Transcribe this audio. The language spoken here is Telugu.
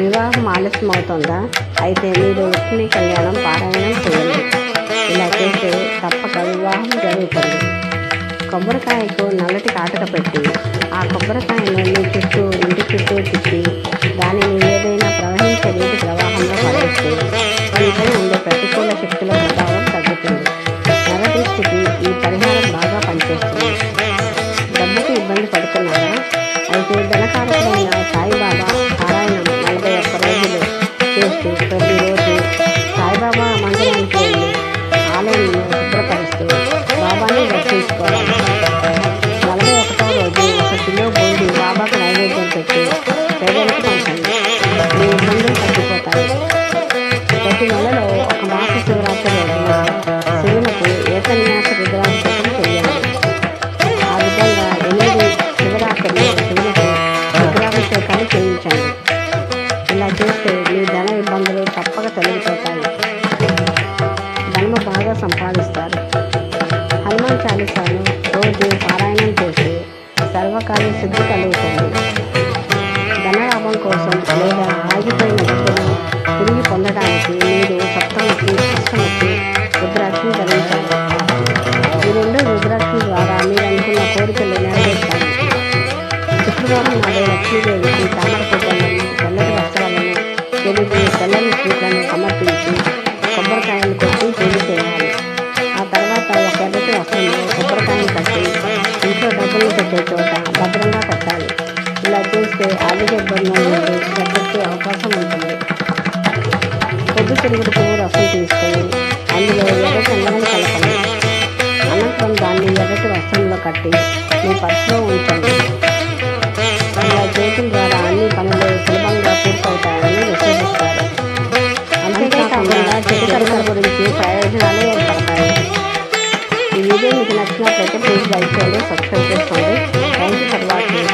వివాహం ఆలస్యమవుతుందా? అయితే మీరు రుక్మిణీ కళ్యాణం పారాయణం చేయండి. ఇలా చేస్తే తప్పక వివాహం జరుగుతుంది. కొబ్బరికాయకు నల్లటి కాటుక పెట్టి ఆ కొబ్బరికాయను మీ చుట్టూ ఇంటి చుట్టూ తిప్పి దానిని ఏదైనా ప్రవహించే నీటి ప్రవాహంలో పడేస్తే మీపై ఉండే ప్రతికూల శక్తుల ప్రభావం తగ్గుతుంది. నరదృష్టికి ఈ పరిహారం బాగా పనిచేస్తుంది. డబ్బుకు ఇబ్బంది పడుతున్నారా? అయితే ధనకారకుడైన సాయిబాబా పారాయణం 41 రోజులు చేస్తూ ప్రతిరోజు సాయిబాబా మందిరానికి వెళ్ళి ఆలయంను శుభ్రపరుస్తూ బాబాని దర్శించుకోవాలి. 41వ రోజు 1 కిలో బొండి బాబాకు నైవేద్యం పెట్టి పేదలకు పంచండి. మీ ఇబ్బందులు తగ్గిపోతాయి. ప్రతి నెలలో ఒక మాస శివరాత్రి రోజున శివునకు ఏకన్యాస రుద్రాభిషేకం చేయండి. ఆ విధంగా 8 శివరాత్రులు శివునకు రుద్రాభిషేకాలు చేయించండి. ఇలా చేస్తే మీ ధన ఇబ్బందులు తప్పక తొలగిపోతాయి. ధనము బాగా సంపాదిస్తారు. హనుమాన్ చాలీసాను రోజు పారాయణం చేసి సర్వకార్య సిద్ధి కలుగుతుంది. ధనలాభం కోసం లేదా ఆగిపోయిన డబ్బును తిరిగి పొందడానికి మీరు సప్తముఖి అష్టముఖి రుద్రాక్షిని ధరించాలి. ఈ 2 రుద్రాక్షి ద్వారా మీరు అనుకున్న కోరికలు నెరవేర్చాలి. శుక్రవారం నాడు లక్ష్మీదేవికి తామర పువ్వులను, తెల్లటి వస్త్రాలను, తెలుగు తెల్లని స్వీట్లను సమర్పించి కొబ్బరికాయలు కొట్టి పూజ చేయాలి. ఆ తర్వాత ఒక ఎర్రటి వస్త్రంలో కొబ్బరికాయలు కట్టి ఇంట్లో డబ్బులు పెట్టే చోట భద్రంగా పెట్టాలి. ఇలా చేస్తే ఆర్థిక ఇబ్బందుల నుండి గట్టెక్కే అవకాశం ఉంటుంది. పొద్దుతిరుగుడు పువ్వు రసం తీసుకొని అందులో ఎర్రటి అన్నం కలపండి. అనంతరం దాన్ని ఎర్రటి వస్త్రంలో కట్టి మీ పర్సులో ఉంచండి. ఇలా చేయటం ద్వారా అన్ని పనులు సులభంగా పూర్తవుతాయని విశ్వసిస్తారు. అంతేకాకుండా చెడు కర్మల గురించి ప్రయోజనాలు ఏర్పడతాయి. ఈ వీడియో మీకు నచ్చినట్లయితే ప్లీజ్ లైక్ చేయండి, సబ్స్క్రైబ్ చేసుకోండి. Thank you for watching.